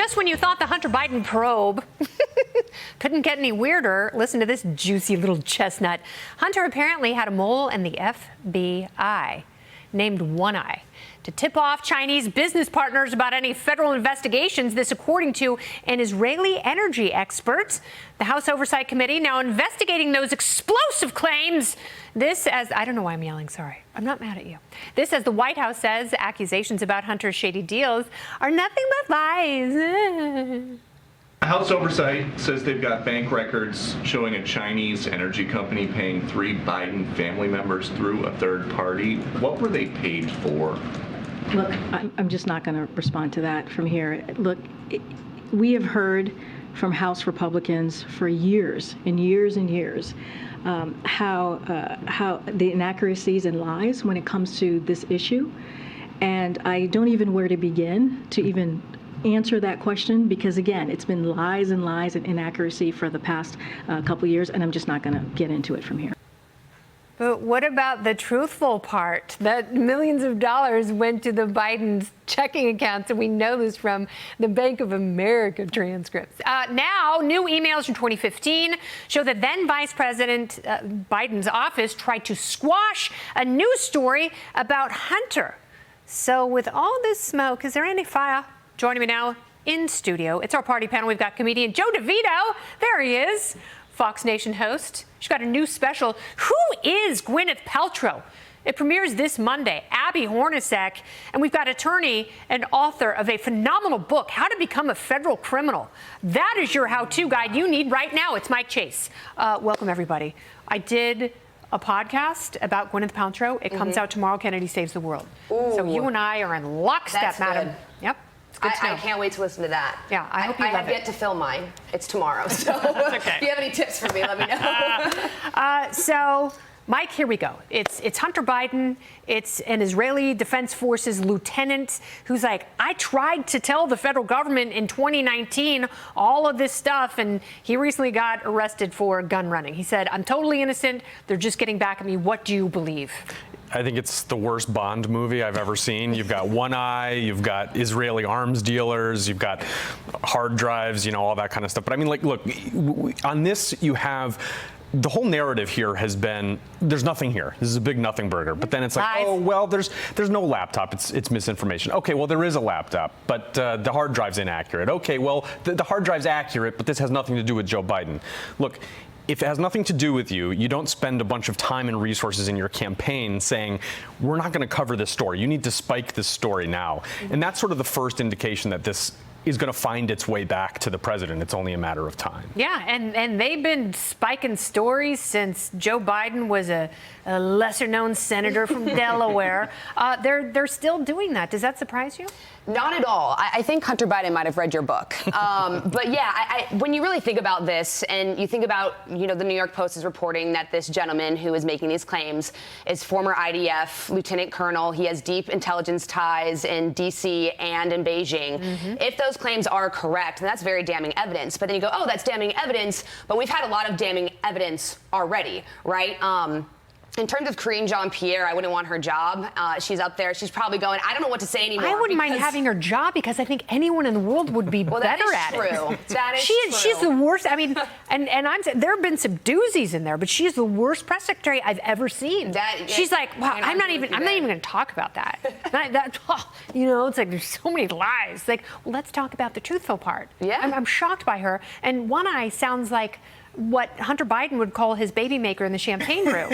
just when you thought the Hunter Biden probe couldn't get any weirder, listen to this juicy little chestnut. Hunter apparently had a mole in the FBI named One Eye to tip off Chinese business partners about any federal investigations. This, according to an Israeli energy expert. The House Oversight Committee now investigating those explosive claims. This, as I don't know why I'm yelling. Sorry, I'm not mad at you. This, as the White House says, accusations about Hunter's shady deals are nothing but lies. House Oversight says they've got bank records showing a Chinese energy company paying 3 Biden family members through a third party. What were they paid for? Look, I'm just not going to respond to that from here. Look, we have heard from House Republicans for years and years and years how the inaccuracies and lies when it comes to this issue. And I don't even know where to begin to even answer that question, because again, it's been lies and lies and inaccuracy for the past couple years, and I'm just not going to get into it from here. But what about the truthful part, that millions of dollars went to the Biden's checking accounts? And we know this from the Bank of America transcripts. Now, new emails from 2015 show that then Vice President Biden's office tried to squash a news story about Hunter. So with all this smoke, is there any fire? Joining me now in studio, it's our party panel. We've got comedian Joe DeVito. There he is. Fox Nation host. She's got a new special. Who is Gwyneth Paltrow? It premieres this Monday. Abby Hornacek. And we've got attorney and author of a phenomenal book, How to Become a Federal Criminal. That is your how-to guide you need right now. It's Mike Chase. Welcome, everybody. I did a podcast about Gwyneth Paltrow. It comes out tomorrow. Kennedy Saves the World. Ooh. So you and I are in lockstep, That's Madam. good. Yep. I can't wait to listen to that. Yeah, I hope you love have it. yet to film mine. It's tomorrow. So okay. If you have any tips for me, let me know. So, Mike, here we go. It's Hunter Biden. It's an Israeli Defense Forces lieutenant who's like, I tried to tell the federal government in 2019 all of this stuff, and he recently got arrested for gun running. He said, I'm totally innocent. They're just getting back at me. What do you believe? I think it's the worst Bond movie I've ever seen. You've got One Eye, you've got Israeli arms dealers, you've got hard drives, all that kind of stuff. But I mean, look, on this, you have the whole narrative here has been there's nothing here. This is a big nothing burger. But then it's like, oh, well, there's no laptop. It's misinformation. Okay, well, there is a laptop, but the hard drive's inaccurate. Okay, well, the hard drive's accurate, but this has nothing to do with Joe Biden. Look, if it has nothing to do with you, you don't spend a bunch of time and resources in your campaign saying, we're not going to cover this story. You need to spike this story now. And that's sort of the first indication that this is going to find its way back to the president. It's only a matter of time. Yeah, and they've been spiking stories since Joe Biden was a lesser-known senator from Delaware. They're still doing that. Does that surprise you? Not at all. I think Hunter Biden might have read your book. But yeah, when you really think about this and you think about, the New York Post is reporting that this gentleman who is making these claims is former IDF lieutenant colonel. He has deep intelligence ties in D.C. and in Beijing. If those claims are correct, then that's very damning evidence. But then you go, oh, that's damning evidence. But we've had a lot of damning evidence already, right? In terms of Karine Jean-Pierre, I wouldn't want her job. She's up there. She's probably going, I don't know what to say anymore. I wouldn't mind having her job because I think anyone in the world would be better at it. That is true. She's the worst. I mean, and there have been some doozies in there, but she's the worst press secretary I've ever seen. She's like, wow, I'm not even going to talk about that. It's like there's so many lies. Like, well, let's talk about the truthful part. Yeah. I'm shocked by her. And One Eye sounds like what Hunter Biden would call his baby maker in the champagne room.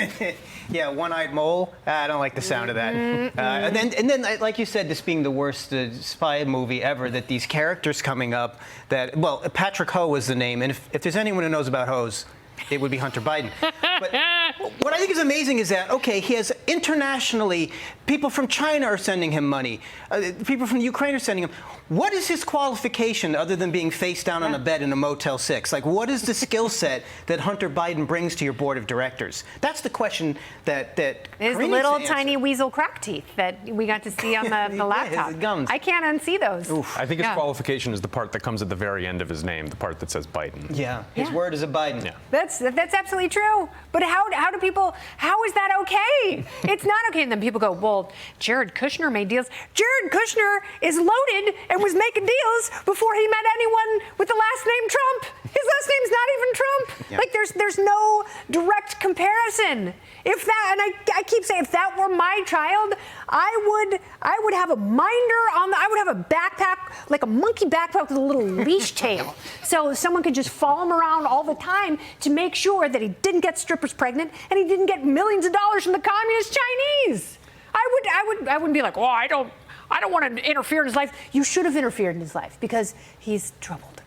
Yeah, one-eyed mole. I don't like the sound of that. And then, like you said, this being the worst spy movie ever, that these characters coming up that, well, Patrick Ho was the name, and if there's anyone who knows about hoes, it would be Hunter Biden. But what I think is amazing is that, okay, he has internationally, people from China are sending him money. People from Ukraine are sending him. What is his qualification other than being face down on a bed in a Motel 6? Like, what is the skill set that Hunter Biden brings to your board of directors? That's the question that his little tiny weasel crack teeth that we got to see on the laptop. His gums. I can't unsee those. Oof. I think his qualification is the part that comes at the very end of his name, the part that says Biden. Yeah, his word is a Biden. Yeah. That's absolutely true. But how is that okay? It's not okay. And then people go, well, Jared Kushner made deals. Jared Kushner is loaded and was making deals before he met anyone with the last name Trump. His last name's not even Trump. Yeah. Like there's no direct comparison. If that, and I keep saying, if that were my child, I would have a minder on I would have a backpack, like a monkey backpack with a little leash tail. So someone could just follow him around all the time to make sure that he didn't get strippers pregnant and he didn't get millions of dollars from the communist Chinese. I wouldn't be like, oh, I don't want to interfere in his life. You should have interfered in his life because he's troubled.